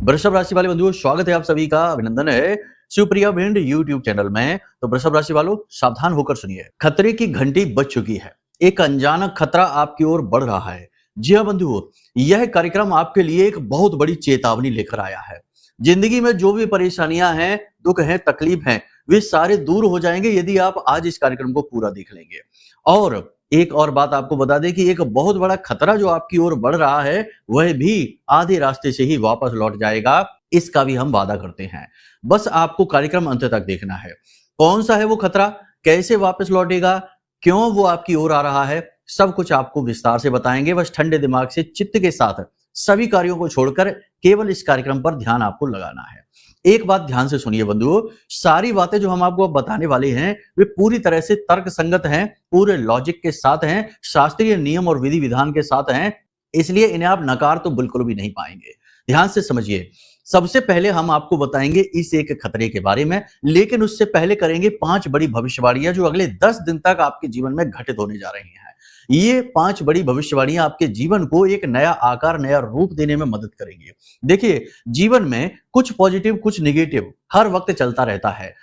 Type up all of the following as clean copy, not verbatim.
वृषभ राशि वाले बंधुओं, स्वागत है आप सभी का, अभिनंदन है शिवप्रिया भिंड यूट्यूब चैनल में। तो वृषभ राशि वालों, सावधान होकर सुनिए, खतरे की घंटी बज चुकी है। एक अनजाना खतरा आपकी ओर बढ़ रहा है। जी हाँ बंधुओं, यह कार्यक्रम आपके लिए एक बहुत बड़ी चेतावनी लेकर आया है। जिंदगी में जो भी परेशानियां हैं, दुख हैं, तकलीफ हैं, वे सारे दूर हो जाएंगे यदि आप आज इस कार्यक्रम को पूरा देख लेंगे। और एक और बात आपको बता दें कि एक बहुत बड़ा खतरा जो आपकी ओर बढ़ रहा है, वह भी आधे रास्ते से ही वापस लौट जाएगा, इसका भी हम वादा करते हैं। बस आपको कार्यक्रम अंत तक देखना है। कौन सा है वो खतरा, कैसे वापस लौटेगा, क्यों वो आपकी ओर आ रहा है, सब कुछ आपको विस्तार से बताएंगे। बस ठंडे दिमाग से, चित्त के साथ सभी कार्यों को छोड़कर केवल इस कार्यक्रम पर ध्यान आपको लगाना है। एक बात ध्यान से सुनिए बंधुओं, सारी बातें जो हम आपको अब बताने वाले हैं वे पूरी तरह से तर्क संगत हैं, पूरे लॉजिक के साथ हैं, शास्त्रीय नियम और विधि विधान के साथ हैं, इसलिए इन्हें आप नकार तो बिल्कुल भी नहीं पाएंगे। ध्यान से समझिए। सबसे पहले हम आपको बताएंगे इस एक खतरे के बारे में, लेकिन उससे पहले करेंगे 5 बड़ी भविष्यवाणियां जो अगले 10 दिन तक आपके जीवन में घटित होने जा रही हैं। ये 5 बड़ी भविष्यवाणियां आपके जीवन को एक नया आकार, नया रूप देने में मदद करेंगी। देखिए, जीवन में कुछ पॉजिटिव, कुछ निगेटिव हर वक्त चलता रहता है।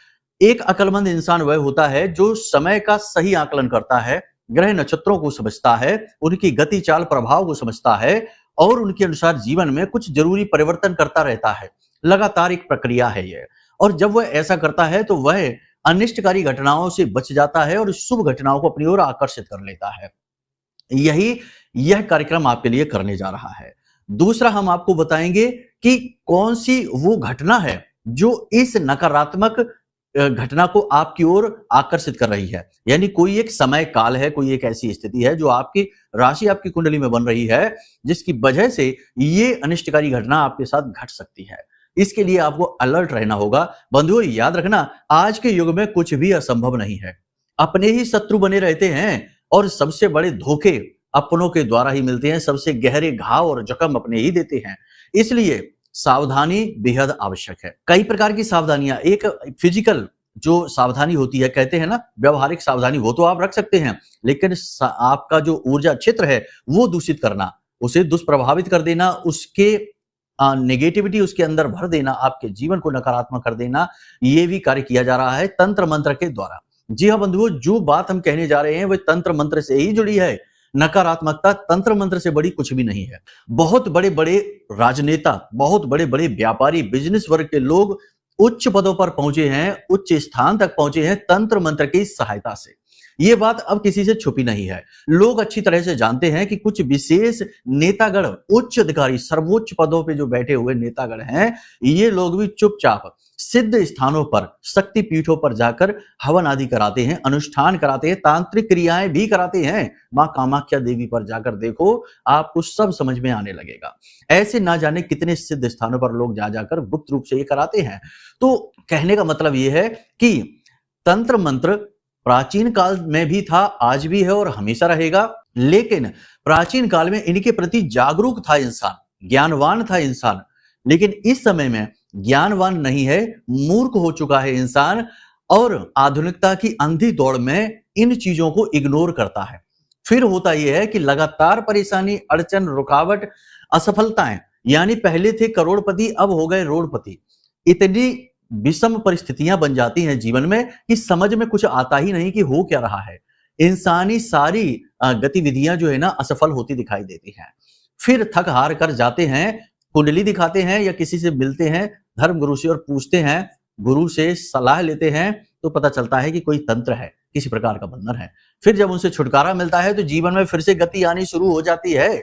एक अक्लमंद इंसान वह होता है जो समय का सही आकलन करता है, ग्रह नक्षत्रों को समझता है, उनकी गति, चाल, प्रभाव को समझता है और उनके अनुसार जीवन में कुछ जरूरी परिवर्तन करता रहता है। लगातार एक प्रक्रिया है ये। और जब वह ऐसा करता है तो वह अनिष्टकारी घटनाओं से बच जाता है और शुभ घटनाओं को अपनी ओर आकर्षित कर लेता है। यही यह कार्यक्रम आपके लिए करने जा रहा है। दूसरा, हम आपको बताएंगे कि कौन सी वो घटना है जो इस नकारात्मक घटना को आपकी ओर आकर्षित कर रही है। यानी कोई एक समय काल है, कोई एक ऐसी स्थिति है जो आपकी राशि, आपकी कुंडली में बन रही है, जिसकी वजह से ये अनिष्टकारी घटना आपके साथ घट सकती है। इसके लिए आपको अलर्ट रहना होगा। बंधुओं, याद रखना, आज के युग में कुछ भी असंभव नहीं है। अपने ही शत्रु बने रहते हैं और सबसे बड़े धोखे अपनों के द्वारा ही मिलते हैं। सबसे गहरे घाव और जख्म अपने ही देते हैं। इसलिए सावधानी बेहद आवश्यक है। कई प्रकार की सावधानियां, एक फिजिकल जो सावधानी होती है, कहते हैं ना व्यवहारिक सावधानी, वो तो आप रख सकते हैं, लेकिन आपका जो ऊर्जा क्षेत्र है वो दूषित करना, उसे दुष्प्रभावित कर देना, उसके नेगेटिविटी उसके अंदर भर देना, आपके जीवन को नकारात्मक कर देना, ये भी कार्य किया जा रहा है तंत्र मंत्र के द्वारा। जी हाँ बंधुओं, जो बात हम कहने जा रहे हैं वह तंत्र मंत्र से ही जुड़ी है। नकारात्मकता तंत्र मंत्र से बड़ी कुछ भी नहीं है। बहुत बड़े बड़े राजनेता, बहुत बड़े बड़े व्यापारी, बिजनेस वर्ग के लोग उच्च पदों पर पहुंचे हैं, उच्च स्थान तक पहुंचे हैं तंत्र मंत्र की सहायता से। ये बात अब किसी से छुपी नहीं है। लोग अच्छी तरह से जानते हैं कि कुछ विशेष नेतागण, उच्च अधिकारी, सर्वोच्च पदों पे जो बैठे हुए नेतागण हैं, ये लोग भी चुपचाप सिद्ध स्थानों पर, शक्ति पीठों पर जाकर हवन आदि कराते हैं, अनुष्ठान कराते हैं, तांत्रिक क्रियाएं भी कराते हैं। मां कामाख्या देवी पर जाकर देखो, आपको सब समझ में आने लगेगा। ऐसे ना जाने कितने सिद्ध स्थानों पर लोग जा जाकर गुप्त रूप से ये कराते हैं। तो कहने का मतलब ये है कि तंत्र मंत्र प्राचीन काल में भी था, आज भी है और हमेशा रहेगा। लेकिन प्राचीन काल में इनके प्रति जागरूक था इंसान, ज्ञानवान था इंसान। लेकिन इस समय में ज्ञानवान नहीं है, मूर्ख हो चुका है इंसान और आधुनिकता की अंधी दौड़ में इन चीजों को इग्नोर करता है। फिर होता यह है कि लगातार परेशानी, अड़चन, रुकावट, असफलताएं, यानी पहले थे करोड़पति, अब हो गए रोड़पति। इतनी विषम परिस्थितियां बन जाती हैं जीवन में कि समझ में कुछ आता ही नहीं कि हो क्या रहा है। इंसानी सारी गतिविधियां जो है ना असफल होती दिखाई देती हैं। फिर थक हार कर जाते हैं, कुंडली दिखाते हैं या किसी से मिलते हैं, धर्म गुरु से, और पूछते हैं, गुरु से सलाह लेते हैं, तो पता चलता है कि कोई तंत्र है, किसी प्रकार का बंधन है। फिर जब उनसे छुटकारा मिलता है तो जीवन में फिर से गति आनी शुरू हो जाती है।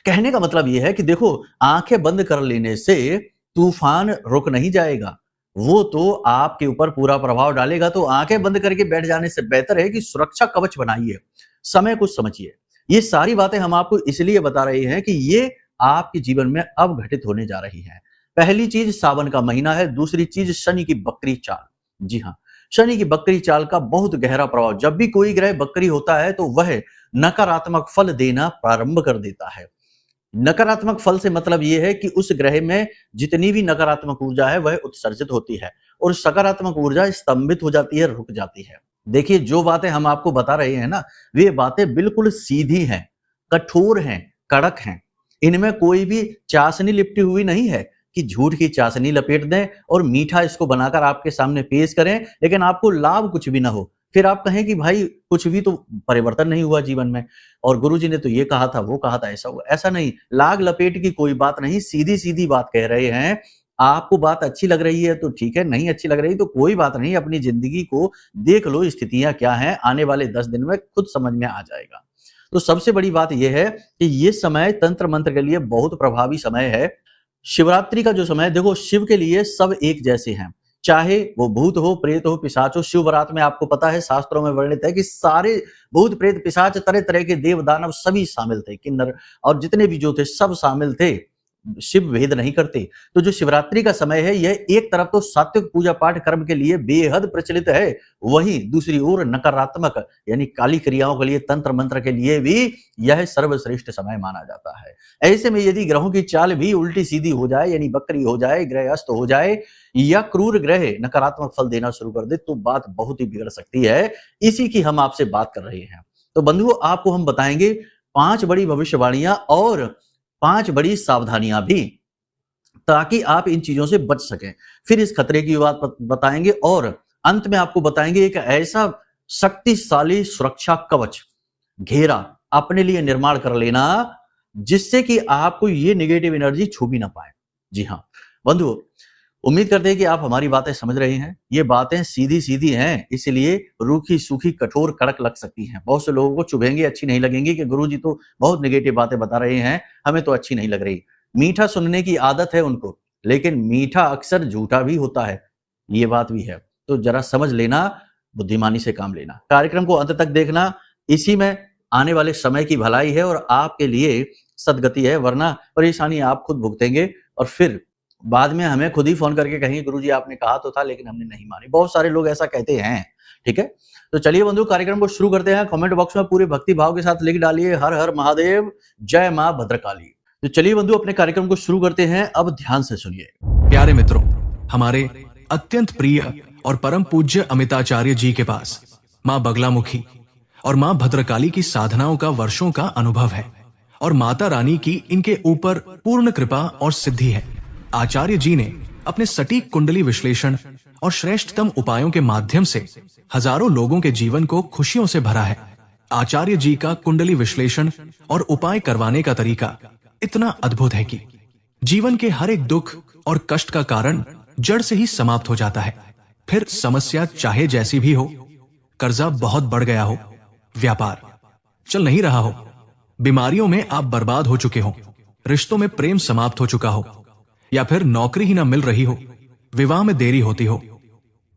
कहने का मतलब यह है कि देखो, आंखें बंद कर लेने से तूफान रुक नहीं जाएगा, वो तो आपके ऊपर पूरा प्रभाव डालेगा। तो आंखें बंद करके बैठ जाने से बेहतर है कि सुरक्षा कवच बनाइए, समय को समझिए। ये सारी बातें हम आपको इसलिए बता रहे हैं कि ये आपके जीवन में अब घटित होने जा रही है। पहली चीज, सावन का महीना है। दूसरी चीज, शनि की बकरी चाल। जी हाँ, शनि की बकरी चाल का बहुत गहरा प्रभाव। जब भी कोई ग्रह बकरी होता है तो वह नकारात्मक फल देना प्रारंभ कर देता है। नकारात्मक फल से मतलब यह है कि उस ग्रह में जितनी भी नकारात्मक ऊर्जा है वह उत्सर्जित होती है और सकारात्मक ऊर्जा स्तंभित हो जाती है, रुक जाती है। देखिए, जो बातें हम आपको बता रहे हैं ना, वे बातें बिल्कुल सीधी हैं, कठोर हैं, कड़क हैं। इनमें कोई भी चाशनी लिपटी हुई नहीं है। कि झूठ की चाशनी लपेट दें और मीठा इसको बनाकर आपके सामने पेश करें, लेकिन आपको लाभ कुछ भी ना हो। फिर आप कहें कि भाई कुछ भी तो परिवर्तन नहीं हुआ जीवन में, और गुरुजी ने तो ये कहा था, वो कहा था, ऐसा हुआ। ऐसा नहीं, लाग लपेट की कोई बात नहीं, सीधी-सीधी बात कह रहे हैं। आपको बात अच्छी लग रही है तो ठीक है, नहीं अच्छी लग रही तो कोई बात नहीं, अपनी ज़िंदगी को देख लो, स्थितियाँ क्या हैं, आने वाले 10 दिन में खुद समझ में आ जाएगा। तो सबसे बड़ी बात ये है कि ये समय तंत्र मंत्र के लिए बहुत प्रभावी समय है। शिवरात्रि का जो समय है, देखो शिव के लिए सब एक जैसे हैं, चाहे वो भूत हो, प्रेत हो, पिशाच हो। शिव बारात में आपको पता है, शास्त्रों में वर्णित है कि सारे भूत, प्रेत, पिशाच, तरह तरह के देव दानव सभी शामिल थे, किन्नर और जितने भी जो थे सब शामिल थे। शिव भेद नहीं करते। तो जो शिवरात्रि का समय है, यह एक तरफ तो सात्विक पूजा पाठ कर्म के लिए बेहद प्रचलित है, वहीं दूसरी ओर नकारात्मक यानी काली क्रियाओं के लिए, तंत्र मंत्र के लिए भी यह सर्वश्रेष्ठ समय माना जाता है। ऐसे में यदि ग्रहों की चाल भी उल्टी सीधी हो जाए, यानी बकरी हो जाए, ग्रह अस्त हो जाए या क्रूर ग्रह नकारात्मक फल देना शुरू कर दे, तो बात बहुत ही बिगड़ सकती है। इसी की हम आपसे बात कर रहे हैं। तो बंधुओं, आपको हम बताएंगे 5 बड़ी भविष्यवाणियां और 5 बड़ी सावधानियां भी, ताकि आप इन चीजों से बच सकें। फिर इस खतरे की बात बताएंगे और अंत में आपको बताएंगे एक ऐसा शक्तिशाली सुरक्षा कवच, घेरा अपने लिए निर्माण कर लेना, जिससे कि आपको ये नेगेटिव एनर्जी छू भी ना पाए। जी हाँ बंधुओं, उम्मीद करते हैं कि आप हमारी बातें समझ रहे हैं। ये बातें सीधी सीधी हैं, इसलिए रूखी सूखी कठोर कड़क लग सकती हैं। बहुत से लोगों को चुभेंगे, अच्छी नहीं लगेंगी कि गुरुजी तो बहुत नेगेटिव बातें बता रहे हैं, हमें तो अच्छी नहीं लग रही। मीठा सुनने की आदत है उनको, लेकिन मीठा अक्सर झूठा भी होता है, ये बात भी है। तो जरा समझ लेना, बुद्धिमानी से काम लेना। कार्यक्रम को अंत तक देखना, इसी में आने वाले समय की भलाई है और आपके लिए सदगति है, वरना परेशानी आप खुद भुगतेंगे और फिर बाद में हमें खुद ही फोन करके कहेंगे गुरुजी आपने कहा तो था लेकिन हमने नहीं मानी। बहुत सारे लोग ऐसा कहते हैं। ठीक है, तो चलिए बंधु, कार्यक्रम को शुरू करते हैं। कमेंट बॉक्स में पूरे भक्ति भाव के साथ लिख डालिए, हर हर महादेव, जय मां भद्रकाली। तो चलिए बंधु, अपने कार्यक्रम को शुरू करते हैं। अब ध्यान से सुनिए। प्यारे मित्रों, हमारे अत्यंत प्रिय और परम पूज्य अमिताचार्य जी के पास मां बगलामुखी और मां भद्रकाली की साधनाओं का वर्षों का अनुभव है और माता रानी की इनके ऊपर पूर्ण कृपा और सिद्धि है। आचार्य जी ने अपने सटीक कुंडली विश्लेषण और श्रेष्ठतम उपायों के माध्यम से हजारों लोगों के जीवन को खुशियों से भरा है। आचार्य जी का कुंडली विश्लेषण और उपाय करवाने का तरीका इतना अद्भुत है कि जीवन के हर एक दुख और कष्ट का कारण जड़ से ही समाप्त हो जाता है। फिर समस्या चाहे जैसी भी हो, कर्जा बहुत बढ़ गया हो, व्यापार चल नहीं रहा हो, बीमारियों में आप बर्बाद हो चुके हो, रिश्तों में प्रेम समाप्त हो चुका हो, या फिर नौकरी ही ना मिल रही हो, विवाह में देरी होती हो,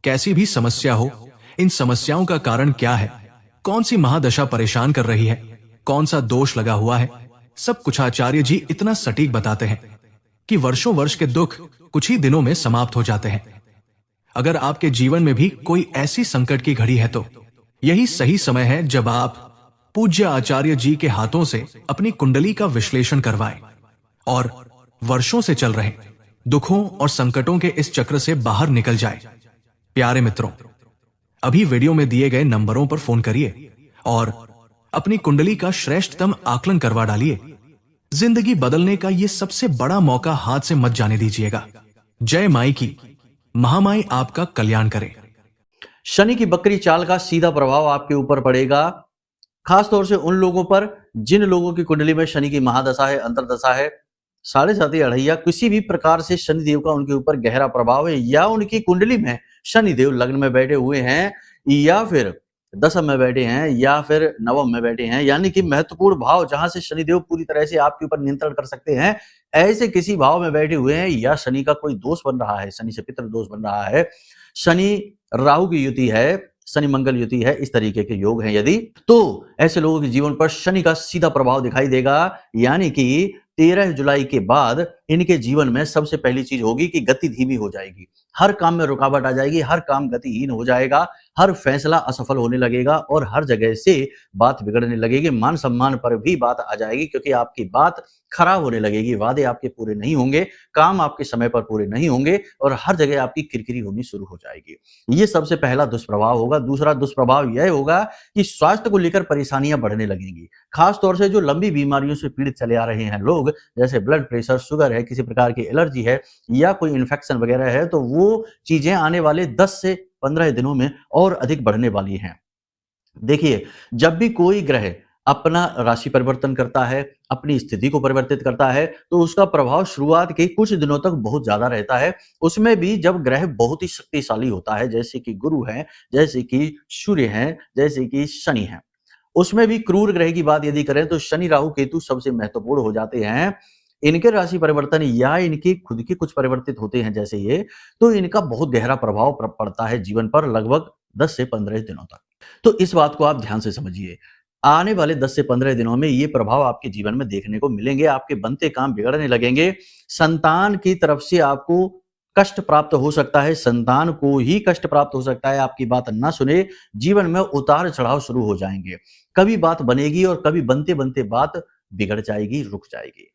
कैसी भी समस्या हो, इन समस्याओं का कारण क्या है, कौन सी महादशा परेशान कर रही है, कौन सा दोष लगा हुआ है, सब कुछ आचार्य जी इतना सटीक बताते हैं कि वर्षों वर्ष के दुख कुछ ही दिनों में समाप्त हो जाते हैं। अगर आपके जीवन में भी कोई ऐसी संकट की घड़ी है तो यही सही समय है जब आप पूज्य आचार्य जी के हाथों से अपनी कुंडली का विश्लेषण करवाएं और वर्षों से चल रहे दुखों और संकटों के इस चक्र से बाहर निकल जाए। प्यारे मित्रों, अभी वीडियो में दिए गए नंबरों पर फोन करिए और अपनी कुंडली का श्रेष्ठतम आकलन करवा डालिए। जिंदगी बदलने का ये सबसे बड़ा मौका हाथ से मत जाने दीजिएगा। जय माई की, महामाई आपका कल्याण करे। शनि की बकरी चाल का सीधा प्रभाव आपके ऊपर पड़ेगा, खासतौर से उन लोगों पर जिन लोगों की कुंडली में शनि की महादशा है, अंतरदशा है, 7.5 अढ़ैया, किसी भी प्रकार से शनि देव का उनके ऊपर गहरा प्रभाव है, या उनकी कुंडली में शनि देव लग्न में बैठे हुए हैं, या फिर दशम में बैठे हैं, या फिर नवम में बैठे हैं, यानी कि महत्वपूर्ण भाव जहां से शनि देव पूरी तरह से आपके ऊपर नियंत्रण कर सकते हैं, ऐसे किसी भाव में बैठे हुए हैं, या शनि का कोई दोष बन रहा है, शनि से पितृ दोष बन रहा है, शनि राहु की युति है, शनि मंगल युति है, इस तरीके के योग हैं यदि, तो ऐसे लोगों के जीवन पर शनि का सीधा प्रभाव दिखाई देगा। यानी कि 13 जुलाई के बाद इनके जीवन में सबसे पहली चीज होगी कि गति धीमी हो जाएगी, हर काम में रुकावट आ जाएगी, हर काम गतिहीन हो जाएगा, हर फैसला असफल होने लगेगा और हर जगह से बात बिगड़ने लगेगी, मान सम्मान पर भी बात आ जाएगी, क्योंकि आपकी बात खराब होने लगेगी, वादे आपके पूरे नहीं होंगे, काम आपके समय पर पूरे नहीं होंगे और हर जगह आपकी किरकिरी होनी शुरू हो जाएगी। ये सबसे पहला दुष्प्रभाव होगा। दूसरा दुष्प्रभाव यह होगा कि स्वास्थ्य को लेकर परेशानियां बढ़ने लगेंगी, खासतौर से जो लंबी बीमारियों से पीड़ित चले आ रहे हैं लोग, जैसे ब्लड प्रेशर, शुगर है, है, किसी प्रकार की एलर्जी है या कोई इन्फेक्शन वगैरह है, तो वो चीजें आने वाले 10 से 15 दिनों में और अधिक बढ़ने वाली हैं। देखिए, जब भी कोई ग्रह अपना राशि परिवर्तन करता है, अपनी स्थिति को परिवर्तित करता है, तो उसका प्रभाव शुरुआत के कुछ दिनों तक बहुत ज़्यादा रहता है। उसमें भी जब ग्रह बहुत ही शक्तिशाली होता है, जैसे कि गुरु हैं, जैसे कि सूर्य हैं, जैसे कि शनि हैं। उसमें भी क्रूर ग्रह की बात यदि करें तो शनि, राहु, केतु सबसे महत्वपूर्ण हो जाते हैं। इनके राशि परिवर्तन या इनकी खुद के कुछ परिवर्तित होते हैं जैसे ये, तो इनका बहुत गहरा प्रभाव पड़ता है जीवन पर लगभग 10 से 15 दिनों तक। तो इस बात को आप ध्यान से समझिए। आने वाले 10 से 15 दिनों में ये प्रभाव आपके जीवन में देखने को मिलेंगे, आपके बनते काम बिगड़ने लगेंगे। संतान की तरफ से आपको कष्ट प्राप्त हो सकता है, संतान को ही कष्ट प्राप्त हो सकता है, आपकी बात ना सुने, जीवन में उतार-चढ़ाव शुरू हो जाएँगे। कभी बात बनेगी और कभी बनते-बनते बात बिगड़ जाएगी, रुक जाएगी।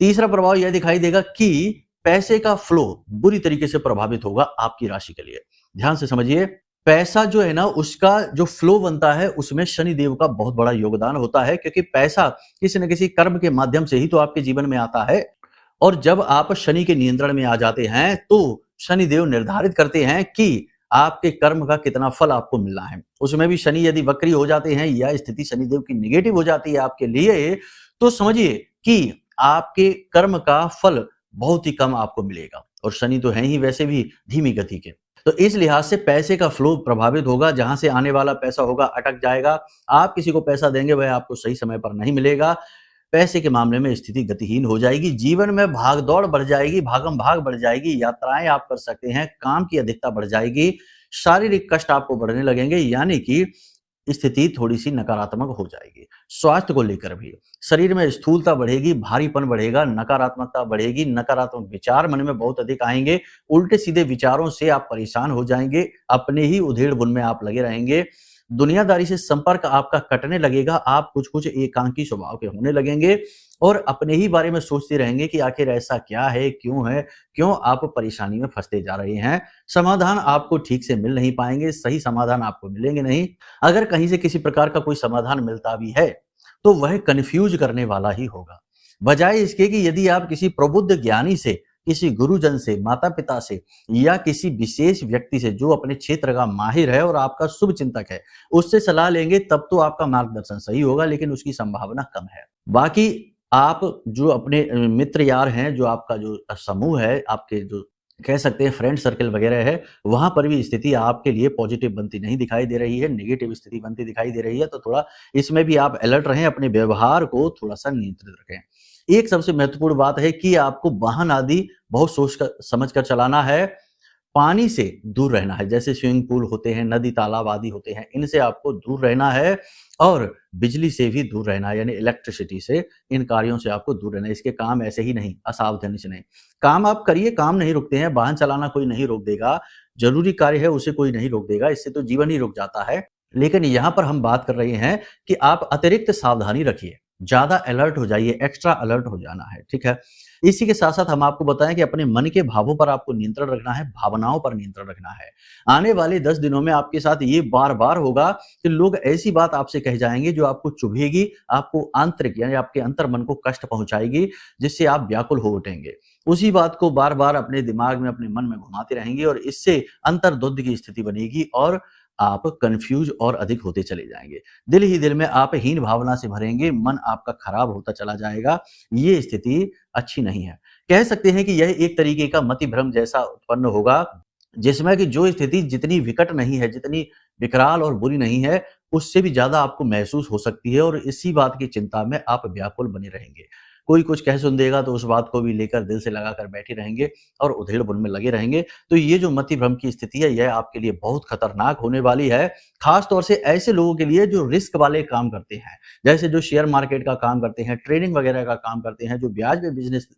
तीसरा प्रभाव यह दिखाई देगा कि पैसे का फ्लो बुरी तरीके से प्रभावित होगा आपकी राशि के लिए। ध्यान से समझिए, पैसा जो है ना उसका जो फ्लो बनता है उसमें शनि देव का बहुत बड़ा योगदान होता है, क्योंकि पैसा किसी न किसी कर्म के माध्यम से ही तो आपके जीवन में आता है। और जब आप शनि के नियंत्रण में आ जाते हैं तो शनि देव निर्धारित करते हैं कि आपके कर्म का कितना फल आपको मिलना है। उसमें भी शनि यदि वक्री हो जाते हैं या स्थिति शनि देव की नेगेटिव हो जाती है आपके लिए, तो समझिए कि आपके कर्म का फल बहुत ही कम आपको मिलेगा। और शनि तो हैं ही वैसे भी धीमी गति के, तो इस लिहाज से पैसे का फ्लो प्रभावित होगा। जहां से आने वाला पैसा होगा अटक जाएगा। आप किसी को पैसा देंगे वह आपको सही समय पर नहीं मिलेगा। पैसे के मामले में स्थिति गतिहीन हो जाएगी, जीवन में भाग-दौड़ बढ़ जाएगी, भागम-भाग बढ़ जाएगी, यात्राएं आप कर सकते हैं, काम की अधिकता बढ़ जाएगी, शारीरिक कष्ट आपको बढ़ने लगेंगे, यानी कि स्थिति थोड़ी-सी नकारात्मक हो जाएगी। स्वास्थ्य को लेकर भी शरीर में स्थूलता बढ़ेगी, भारीपन बढ़ेगा, नकारात्मकता बढ़ेगी, नकारात्मक विचार मन में बहुत अधिक आएंगे, उल्टे-सीधे विचारों से आप परेशान हो जाएंगे, अपने ही उधेड़-बुन में आप लगे रहेंगे। दुनियादारी से संपर्क आपका कटने लगेगा, आप कुछ-कुछ एकांकी स्वभाव के होने लगेंगे और अपने ही बारे में सोचते रहेंगे कि आखिर ऐसा क्या है, क्यों आप परेशानी में फँसते जा रहे हैं। समाधान आपको ठीक से मिल नहीं पाएँगे, सही समाधान आपको मिलेंगे नहीं। अगर कहीं से किसी प्रकार का कोई समाधान मिलता भी है, तो वह कन्फ्यूज़ करने वाला ही होगा। बजाय इसके कि यदि आप किसी प्रबुद्ध ज्ञानी से, किसी गुरुजन से, माता-पिता से या किसी विशेष व्यक्ति से जो अपने क्षेत्र का माहिर है और आपका शुभ चिंतक है, उससे सलाह लेंगे तब तो आपका मार्गदर्शन सही होगा, लेकिन उसकी संभावना कम है। बाकी आप जो अपने मित्र यार हैं, जो आपका जो समूह है, आपके जो कह सकते हैं फ्रेंड सर्कल वगैरह है, वहाँ पर भी स्थिति आपके लिए पॉजिटिव बनती नहीं दिखाई दे रही है, नेगेटिव स्थिति बनती दिखाई दे रही है, तो थोड़ा इसमें भी आप अलर्ट रहें, अपने व्यवहार को थोड़ा-सा नियंत्रित रखें। एक सबसे महत्वपूर्ण बात है कि आपको वाहन आदि बहुत सोच कर समझ कर चलाना है। पानी से दूर रहना है, जैसे स्विमिंग पूल होते हैं, नदी तालाब आदि होते हैं, इनसे आपको दूर रहना है और बिजली से भी दूर रहना है, यानी इलेक्ट्रिसिटी से, इन कार्यों से आपको दूर रहना है। इसके काम ऐसे ही नहीं, असावधानी से नहीं। काम आप करिए, काम नहीं रुकते हैं, वाहन चलाना कोई नहीं रोक देगा, ज़रूरी कार्य है उसे कोई नहीं रोक देगा, इससे तो जीवन ही रुक जाता है। लेकिन यहाँ पर हम बात कर रहे हैं कि आप अतिरिक्त सावधानी रखिए, ज़्यादा अलर्ट हो जाइए, एक्स्ट्रा अलर्ट हो जाना है, ठीक है? इसी के साथ-साथ हम आपको बताएँ कि अपने मन के भावों पर आपको नियंत्रण रखना है, भावनाओं पर नियंत्रण रखना है। आने वाले 10 दिनों में आपके साथ ये बार-बार होगा कि लोग ऐसी बात आपसे कह जाएँगे जो आपको चुभेगी, आपको आंतरिक यानी आपके अंतर्मन को कष्ट पहुँचाएगी, जिससे आप व्याकुल हो उठेंगे। उसी बात को बार-बार अपने दिमाग में, अपने मन में घुमाते रहेंगे और इससे अंतर्द्वंद की स्थिति बनेगी और आप कन्फ्यूज़ और अधिक होते चले जाएँगे। दिल ही दिल में आप हीन भावना से भरेंगे, मन आपका खराब होता चला जाएगा। ये स्थिति अच्छी नहीं है। कह सकते हैं कि यह एक तरीके का मति भ्रम जैसा उत्पन्न होगा, जिसमें कि जो स्थिति जितनी विकट नहीं है, जितनी विकराल और बुरी नहीं है, उससे भी ज़्यादा आपको महसूस हो सकती है और इसी बात की चिंता में आप व्याकुल बने रहेंगे। कोई कुछ कह सुन देगा तो उस बात को भी लेकर दिल से लगाकर बैठे रहेंगे और उधेड़-बुन में लगे रहेंगे। तो ये जो मति भ्रम की स्थिति है, यह आपके लिए बहुत खतरनाक होने वाली है। ख़ास तौर से ऐसे लोगों के लिए जो रिस्क वाले काम करते हैं, जैसे जो शेयर मार्केट का काम करते हैं, ट्रेडिंग वगैरह का काम करते हैं, जो ब्याज पे बिज़नेस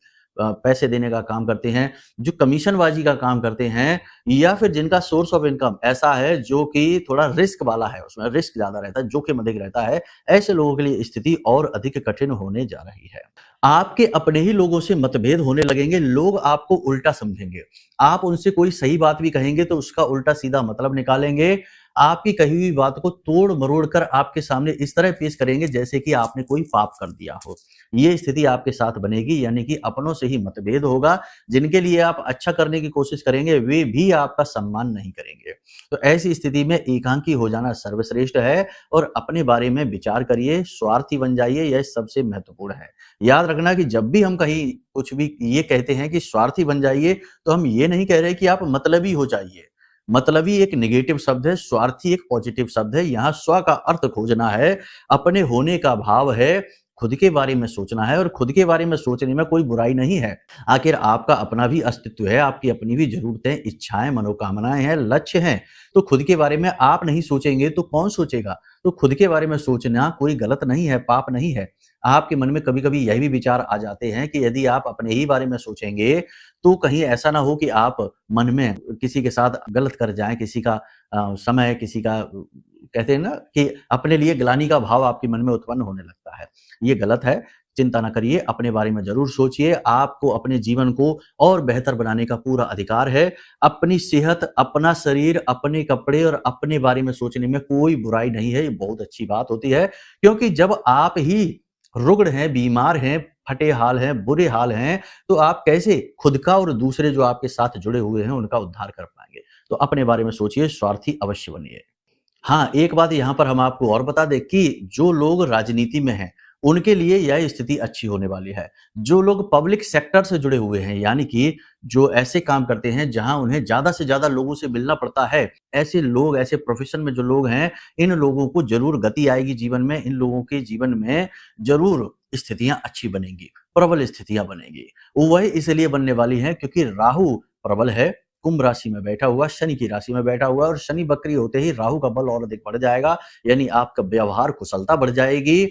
पैसे देने का काम करते हैं, जो कमीशनबाजी का काम करते हैं या फिर जिनका सोर्स ऑफ इनकम ऐसा है जो कि थोड़ा रिस्क वाला है, उसमें रिस्क ज़्यादा रहता है, जोखिम अधिक रहता है, ऐसे लोगों के लिए स्थिति और अधिक कठिन होने जा रही है। आपके अपने ही लोगों से मतभेद होने लगेंगे, लोग आपको उल्टा समझेंगे। आप उनसे कोई सही बात भी कहेंगे तो उसका उल्टा-सीधा मतलब निकालेंगे। आपकी कही हुई बात को तोड़ मरोड़ कर आपके सामने इस तरह पेश करेंगे जैसे कि आपने कोई पाप कर दिया हो। ये स्थिति आपके साथ बनेगी, यानी कि अपनों से ही मतभेद होगा। जिनके लिए आप अच्छा करने की कोशिश करेंगे वे भी आपका सम्मान नहीं करेंगे। तो ऐसी स्थिति में एकांकी हो जाना सर्वश्रेष्ठ है और अपने बारे में विचार करिए, स्वार्थी बन जाइए, यह सबसे महत्वपूर्ण है। याद रखना कि जब भी हम कहीं कुछ भी ये कहते हैं कि स्वार्थी बन जाइए, तो हम ये नहीं कह रहे कि आप मतलबी हो जाइए। मतलबी एक नेगेटिव शब्द है, स्वार्थी एक पॉजिटिव शब्द है। यहाँ स्व का अर्थ खोजना है, अपने होने का भाव है, खुद के बारे में सोचना है और खुद के बारे में सोचने में कोई बुराई नहीं है। आखिर आपका अपना भी अस्तित्व है, आपकी अपनी भी ज़रूरतें, इच्छाएँ, मनोकामनाएँ हैं, लक्ष्य हैं। तो खुद के बारे में आप नहीं सोचेंगे तो कौन सोचेगा? तो खुद के बारे में सोचना कोई गलत नहीं है, पाप नहीं है। आपके मन में कभी-कभी यह भी विचार आ जाते हैं कि यदि आप अपने ही बारे में सोचेंगे, तो कहीं ऐसा ना हो कि आप मन में किसी के साथ गलत कर जाएँ, किसी का समय, किसी का कहते हैं ना कि अपने लिए ग्लानि का भाव आपके मन में उत्पन्न होने लगता है। ये गलत है, चिंता ना करिए, अपने बारे में ज़रूर सोचिए। आपको अपने जीवन को और बेहतर बनाने का पूरा अधिकार है। अपनी सेहत, अपना शरीर, अपने कपड़े और अपने बारे में सोचने में कोई बुराई नहीं है, ये बहुत अच्छी बात होती है। क्योंकि जब आप ही रुग्ण हैं, बीमार हैं, फटे हाल हैं, बुरे हाल हैं, तो आप कैसे खुद का और दूसरे जो आपके साथ जुड़े हुए हैं, उनका उद्धार कर पाएँगे? तो अपने बारे में सोचिए, स्वार्थी अवश्य बनिए। हाँ, एक बात यहाँ पर हम आपको और बता दें कि जो लोग राजनीति में हैं, उनके लिए यह स्थिति अच्छी होने वाली है। जो लोग पब्लिक सेक्टर से जुड़े हुए हैं, यानी कि जो ऐसे काम करते हैं जहाँ उन्हें ज़्यादा से ज़्यादा लोगों से मिलना पड़ता है, ऐसे लोग, ऐसे प्रोफ़ेशन में जो लोग हैं, इन लोगों को ज़रूर गति आएगी जीवन में, इन लोगों के जीवन में ज़रूर स्थितियाँ अच्छी बनेंगी, प्रबल स्थितियाँ बनेंगी। वह इसलिए बनने वाली हैं क्योंकि राहु प्रबल है, कुंभ राशि में बैठा हुआ, शनि की राशि में बैठा हुआ है और शनि वक्री होते ही राहु का बल और अधिक बढ़ जाएगा, यानी आपका व्यवहार कुशलता बढ़ जाएगी।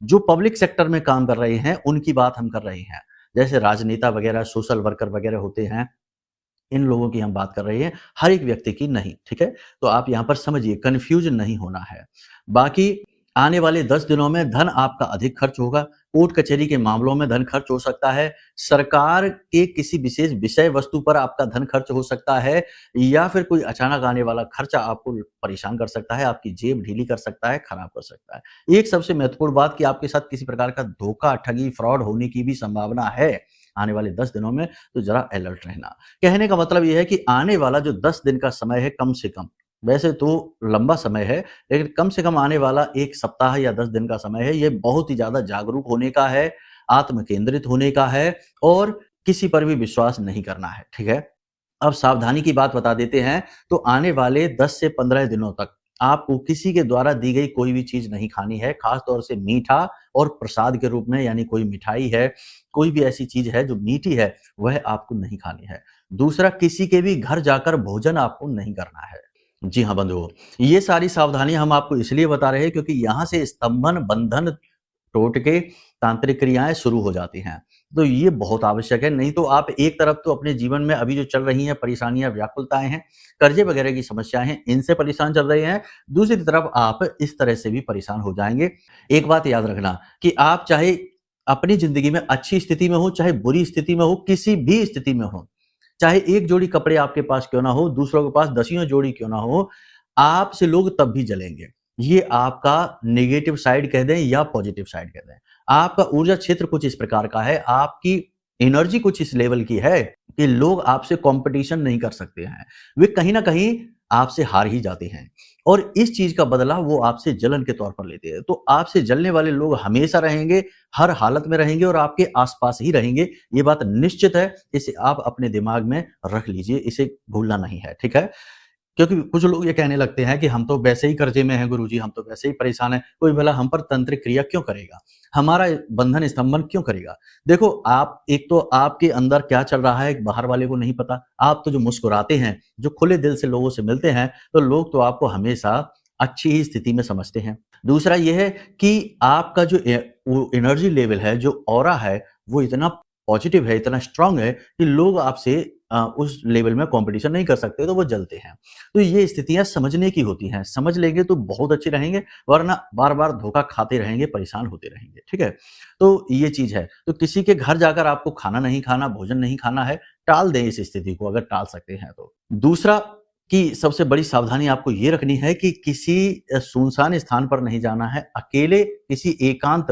जो पब्लिक सेक्टर में काम कर रहे हैं, उनकी बात हम कर रहे हैं। जैसे राजनेता वगैरह, सोशल वर्कर वगैरह होते हैं, इन लोगों की हम बात कर रहे हैं, हर एक व्यक्ति की नहीं, ठीक है? तो आप यहाँ पर समझिए, कन्फ्यूज़ नहीं होना है। बाकी आने वाले 10 दिनों में धन आपका अधिक खर्च होगा, कोर्ट कचहरी के मामलों में धन खर्च हो सकता है, सरकार के किसी विशेष विषय वस्तु पर आपका धन खर्च हो सकता है या फिर कोई अचानक आने वाला खर्चा आपको परेशान कर सकता है, आपकी जेब ढीली कर सकता है, खराब कर सकता है। एक सबसे महत्वपूर्ण बात कि आपके साथ किसी प्रकार का धोखा, ठगी, फ्रॉड होने की भी संभावना है आने वाले 10 दिनों में, तो ज़रा अलर्ट रहना। कहने का मतलब ये है कि आने वाला जो 10 दिन का समय है कम से कम, वैसे तो लंबा समय है, लेकिन कम से कम आने वाला 1 सप्ताह या 10 दिन का समय है, ये बहुत ही ज़्यादा जागरूक होने का है, आत्म केंद्रित होने का है और किसी पर भी विश्वास नहीं करना है, ठीक है? अब सावधानी की बात बता देते हैं, तो आने वाले 10 से 15 दिनों तक आपको किसी के द्वारा दी गई कोई भी चीज़ नहीं खानी है, खास तौर से मीठा और प्रसाद के रूप में, यानी कोई मिठाई है, कोई भी ऐसी चीज़ है जो मीठी है, वह आपको नहीं खानी है। दूसरा, किसी के भी घर जाकर भोजन आपको नहीं करना है। जी हाँ, बंधुओं, ये सारी सावधानियाँ हम आपको इसलिए बता रहे हैं क्योंकि यहाँ से स्तंभन, बंधन, टोटके, तांत्रिक क्रियाएँ शुरू हो जाती हैं। तो ये बहुत आवश्यक है, नहीं तो आप एक तरफ तो अपने जीवन में अभी जो चल रही हैं परेशानियाँ, व्याकुलताएँ हैं, कर्ज़े वगैरह की समस्याएँ हैं, इनसे परेशान चल रहे हैं, दूसरी तरफ आप इस तरह से भी परेशान हो जाएँगे। एक बात याद रखना कि आप चाहे अपनी ज़िंदगी में अच्छी स्थिति में हो, चाहे बुरी स्थिति में हो, किसी भी स्थिति में हो, चाहे एक जोड़ी कपड़े आपके पास क्यों ना हो, दूसरों के पास दसियों जोड़ी क्यों ना हो, आपसे लोग तब भी जलेंगे। ये आपका नेगेटिव साइड कह दें या पॉजिटिव साइड कह दें। आपका ऊर्जा क्षेत्र कुछ इस प्रकार का है, आपकी एनर्जी कुछ इस लेवल की है कि लोग आपसे कॉम्पिटिशन नहीं कर सकते हैं। वे कहीं न कहीं आपसे हार ही जाते हैं और इस चीज़ का बदला वो आपसे जलन के तौर पर लेते हैं। तो आपसे जलने वाले लोग हमेशा रहेंगे, हर हालत में रहेंगे और आपके आस-पास ही रहेंगे। ये बात निश्चित है, इसे आप अपने दिमाग में रख लीजिए, इसे भूलना नहीं है, ठीक है? क्योंकि कुछ लोग ये कहने लगते हैं कि हम तो वैसे ही कर्जे में हैं गुरुजी, हम तो वैसे ही परेशान हैं, कोई भला हम पर तंत्रिक क्रिया क्यों करेगा? हमारा बंधन स्तंभन क्यों करेगा? देखो, आप एक तो आपके अंदर क्या चल रहा है बाहर वाले को नहीं पता। आप तो जो मुस्कुराते हैं, जो खुले दिल से लोगों से मिलते हैं, तो लोग तो आपको हमेशा अच्छी ही स्थिति में समझते हैं। दूसरा ये है कि आपका जो वो एनर्जी लेवल है, जो ऑरा है, वो इतना पॉजिटिव है, इतना स्ट्रॉन्ग है कि लोग आपसे उस लेवल में कॉम्पिटिशन नहीं कर सकते, तो वो जलते हैं। तो ये स्थितियाँ समझने की होती हैं, समझ लेंगे तो बहुत अच्छे रहेंगे, वरना बार-बार धोखा खाते रहेंगे, परेशान होते रहेंगे, ठीक है? तो ये चीज़ है। तो किसी के घर जाकर आपको खाना नहीं खाना, भोजन नहीं खाना है, टाल दें इस स्थिति को अगर टाल सकते हैं तो। दूसरा कि सबसे बड़ी सावधानी आपको ये रखनी है कि किसी सुनसान स्थान पर नहीं जाना है, अकेले किसी एकांत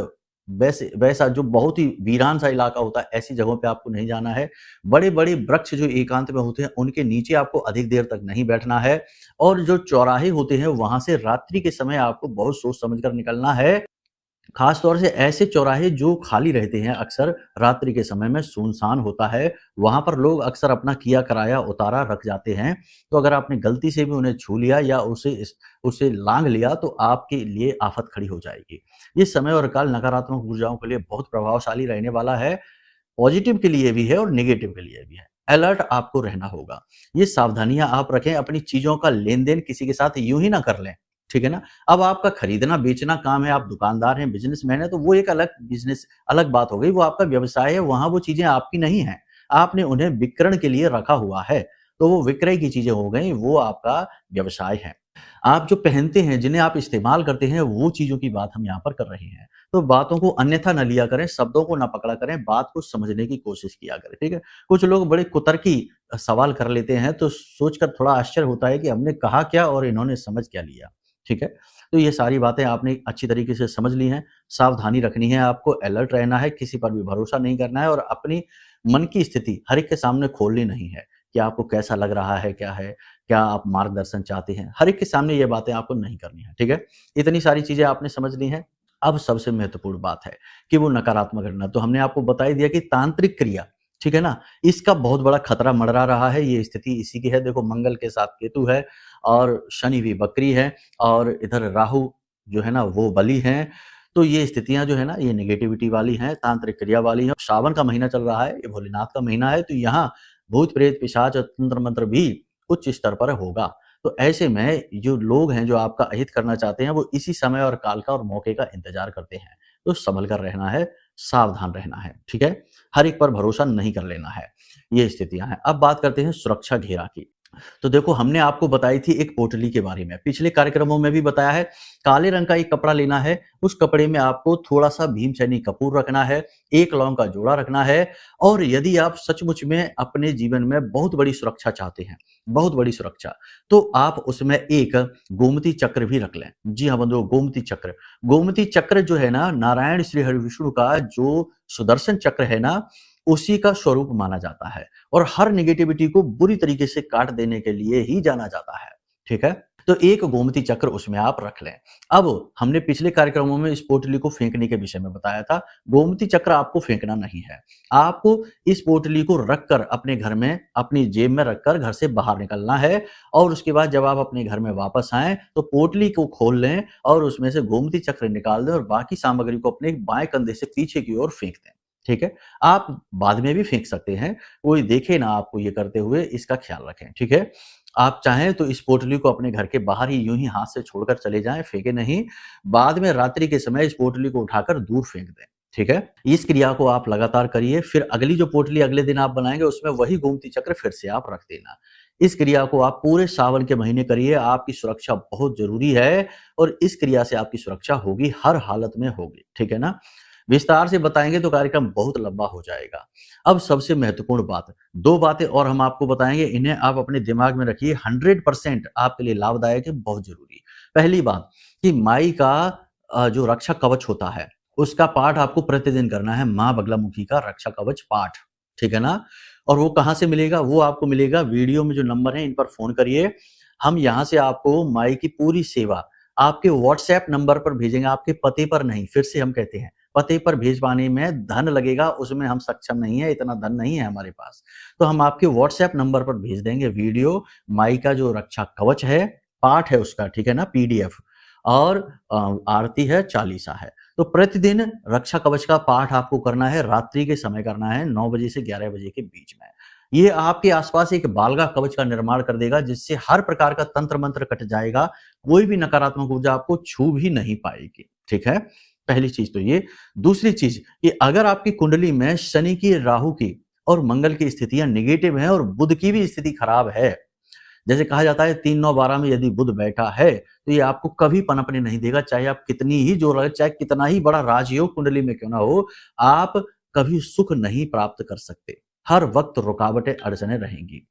वैसे वैसा जो बहुत ही वीरान सा इलाका होता है, ऐसी जगहों पे आपको नहीं जाना है। बड़े-बड़े वृक्ष जो एकांत में होते हैं, उनके नीचे आपको अधिक देर तक नहीं बैठना है और जो चौराहे होते हैं, वहाँ से रात्रि के समय आपको बहुत सोच समझ कर निकलना है। खास तौर से ऐसे चौराहे जो खाली रहते हैं अक्सर रात्रि के समय में सुनसान होता है, वहाँ पर लोग अक्सर अपना किया कराया उतारा रख जाते हैं। तो अगर आपने गलती से भी उन्हें छू लिया या उसे लांघ लिया तो आपके लिए आफत खड़ी हो जाएगी। ये समय और काल नकारात्मक ऊर्जाओं के लिए बहुत प्रभावशाली रहने वाला है, पॉजिटिव के लिए भी है और नेगेटिव के लिए भी है। अलर्ट आपको रहना होगा। ये सावधानियाँ आप रखें, अपनी चीज़ों का लेन-देन किसी के साथ यूँ ही ना कर लें, ठीक है ना? अब आपका खरीदना-बेचना काम है, आप दुकानदार हैं, बिज़नेसमैन हैं, तो वो एक अलग बात हो गई, वो आपका व्यवसाय है, वहाँ वो चीज़ें आपकी नहीं हैं। आपने उन्हें विक्रय के लिए रखा हुआ है, तो वो विक्रय की चीज़ें हो गईं, वो आपका व्यवसाय है। आप जो पहनते हैं, जिन्हें आप इस्तेमाल करते हैं, वो चीज़ों की बात हम यहाँ पर कर रहे हैं। तो बातों को अन्यथा ना लिया करें, शब्दों को ना पकड़ा करें, बात को समझने की कोशिश किया करें, ठीक है? कुछ लोग बड़े कुतर्की सवाल कर लेते हैं, तो सोचकर थोड़ा आश्चर्य होता है कि हमने कहा क्या और इन्होंने समझ क्या लिया, ठीक है? तो ये सारी बातें आपने अच्छी तरीके से समझ ली हैं, सावधानी रखनी है आपको, अलर्ट रहना है, किसी पर भी भरोसा नहीं करना है और अपनी मन की स्थिति हर एक के सामने खोलनी नहीं है, कि आपको कैसा लग रहा है, क्या आप मार्गदर्शन चाहते हैं, हर एक के सामने ये बातें आपको नहीं करनी है, ठीक है? इतनी सारी चीज़ें आपने समझ ली हैं। अब सबसे महत्वपूर्ण बात है कि वो नकारात्मक घटना, तो हमने आपको बता ही दिया कि तांत्रिक क्रिया, ठीक है ना? इसका बहुत बड़ा खतरा मंडरा रहा है, ये स्थिति इसी की है। देखो मंगल के साथ केतु है और शनि भी वक्री है और इधर राहु जो है ना वो बली हैं। तो ये स्थितियाँ जो है ना ये नेगेटिविटी वाली हैं, तांत्रिक क्रिया वाली हैं। सावन का महीना चल रहा है, ये भोलेनाथ का महीना है, तो यहाँ भूत-प्रेत, पिशाच और तंत्र-मंत्र भी उच्च स्तर पर होगा। तो ऐसे में जो लोग हैं, जो आपका अहित करना चाहते हैं, वो इसी समय और काल का और मौके का इंतज़ार करते हैं। तो सँभल कर रहना है, सावधान रहना है, ठीक है? हर एक पर भरोसा नहीं कर लेना है। ये स्थितियाँ हैं। अब बात करते हैं सुरक्षा घेरा की। तो देखो हमने आपको बताई थी एक पोटली के बारे में, पिछले कार्यक्रमों में भी बताया है, काले रंग का एक कपड़ा लेना है, उस कपड़े में आपको थोड़ा-सा भीमसेनी कपूर रखना है, 1 लौंग का जोड़ा रखना है और यदि आप सचमुच में अपने जीवन में बहुत बड़ी सुरक्षा चाहते हैं, बहुत बड़ी सुरक्षा, तो आप उसमें एक गोमती चक्र भी रख लें। जी हाँ बंधुओं, गोमती चक्र। गोमती चक्र जो है ना, नारायण श्री हरिविष्णु का जो सुदर्शन चक्र है ना, उसी का स्वरूप माना जाता है और हर नेगेटिविटी को बुरी तरीके से काट देने के लिए ही जाना जाता है, ठीक है? तो एक गोमती चक्र उसमें आप रख लें। अब हमने पिछले कार्यक्रमों में इस पोटली को फेंकने के विषय में बताया था, गोमती चक्र आपको फेंकना नहीं है। आपको इस पोटली को रखकर अपने घर में, अपनी जेब में रखकर घर से बाहर निकलना है और उसके बाद जब आप अपने घर में वापस आएँ, तो पोटली को खोल लें और उसमें से गोमती चक्र निकाल दें और बाकी सामग्री को अपने बाएँ कंधे से पीछे की ओर फेंक दें, ठीक है? आप बाद में भी फेंक सकते हैं, कोई देखे ना आपको ये करते हुए, इसका ख्याल रखें, ठीक है? आप चाहें तो इस पोटली को अपने घर के बाहर ही यूँ ही हाथ से छोड़कर चले जाएँ, फेंके नहीं। बाद में रात्रि के समय इस पोटली को उठाकर दूर फेंक दें, ठीक है? इस क्रिया को आप लगातार करिए, फिर अगली जो पोटली अगले दिन आप बनाएँगे, उसमें वही गोमती चक्र फिर से आप रख देना। इस क्रिया को आप पूरे सावन के महीने करिए, आपकी सुरक्षा बहुत ज़रूरी है और इस क्रिया से आपकी सुरक्षा होगी, हर हालत में होगी, ठीक है ना? विस्तार से बताएँगे तो कार्यक्रम बहुत लंबा हो जाएगा। अब सबसे महत्वपूर्ण बात, 2 बातें और हम आपको बताएँगे, इन्हें आप अपने दिमाग में रखिए, 100% आपके लिए लाभदायक है, बहुत ज़रूरी। पहली बात कि माई का जो रक्षा कवच होता है, उसका पाठ आपको प्रतिदिन करना है, माँ बगलामुखी का रक्षा कवच पाठ, ठीक है ना? और वो कहाँ से मिलेगा? वो आपको मिलेगा वीडियो में जो नंबर है, इन पर फ़ोन करिए। हम यहाँ से आपको माई की पूरी सेवा आपके व्हाट्सएप नंबर पर भेजेंगे, आपके पते पर नहीं, फिर से हम कहते हैं। पते पर भेजवाने में धन लगेगा, उसमें हम सक्षम नहीं है, इतना धन नहीं है हमारे पास। तो हम आपके व्हाट्सएप नंबर पर भेज देंगे वीडियो, माई का जो रक्षा कवच है, पाठ है उसका, ठीक है ना? पीडीएफ और आरती है, चालीसा है। तो प्रतिदिन रक्षा कवच का पाठ आपको करना है, रात्रि के समय करना है, 9 बजे से 11 बजे के बीच में। ये आपके आसपास एक बालगा कवच का निर्माण कर देगा, जिससे हर प्रकार का तंत्र मंत्र कट जाएगा, कोई भी नकारात्मक ऊर्जा आपको छू भी नहीं पाएगी, ठीक है? पहली चीज तो ये। दूसरी चीज कि अगर आपकी कुंडली में शनि की, राहु की और मंगल की स्थितियां नेगेटिव हैं और बुध की भी स्थिति खराब है, जैसे कहा जाता है 3 9 12 में यदि बुध बैठा है तो ये आपको कभी पनपने नहीं देगा, चाहे आप कितनी ही जोर लगे, चाहे कितना ही बड़ा राजयोग कुंडली में क्यों ना हो, आप कभी सुख नहीं प्राप्त कर सकते, हर वक्त रुकावटें अड़चने रहेंगी।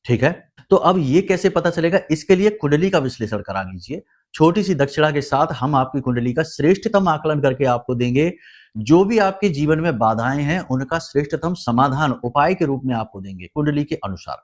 ठीक है, तो अब ये कैसे पता चलेगा? इसके लिए कुंडली का विश्लेषण करा लीजिए। छोटी सी दक्षिणा के साथ हम आपकी कुंडली का श्रेष्ठतम आकलन करके आपको देंगे। जो भी आपके जीवन में बाधाएं हैं उनका श्रेष्ठतम समाधान उपाय के रूप में आपको देंगे। कुंडली के अनुसार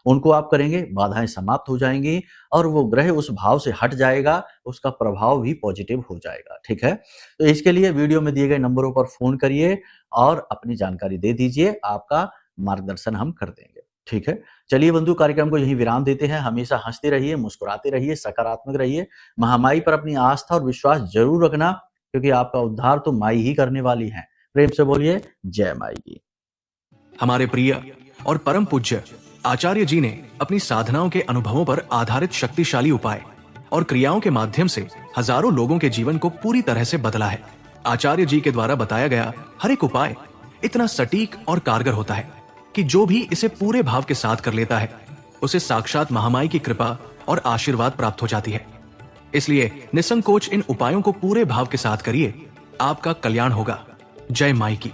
उनको आप करेंगे, बाधाएं समाप्त हो जाएंगी और वो ग्रह उस भाव से हट जाएगा, उसका प्रभाव भी पॉजिटिव हो जाएगा। ठीक है, तो इसके लिए वीडियो में दिए गए नंबरों पर फोन करिए और अपनी जानकारी दे दीजिए, आपका मार्गदर्शन हम कर देंगे। ठीक है, चलिए बंधु, कार्यक्रम को यहीं विराम देते हैं। हमेशा हंसते रहिए, मुस्कुराते रहिए, सकारात्मक रहिए। महामाई पर अपनी आस्था और विश्वास जरूर रखना, क्योंकि आपका उद्धार तो माई ही करने वाली है। प्रेम से बोलिए जय माई की। हमारे प्रिय और परम पूज्य आचार्य जी ने अपनी साधनाओं के अनुभवों पर आधारित शक्तिशाली उपाय और क्रियाओं के माध्यम से हजारों लोगों के जीवन को पूरी तरह से बदला है। आचार्य जी के द्वारा बताया गया हर एक उपाय इतना सटीक और कारगर होता है कि जो भी इसे पूरे भाव के साथ कर लेता है उसे साक्षात महामाई की कृपा और आशीर्वाद प्राप्त हो जाती है। इसलिए निसंकोच इन उपायों को पूरे भाव के साथ करिए, आपका कल्याण होगा। जय माई की।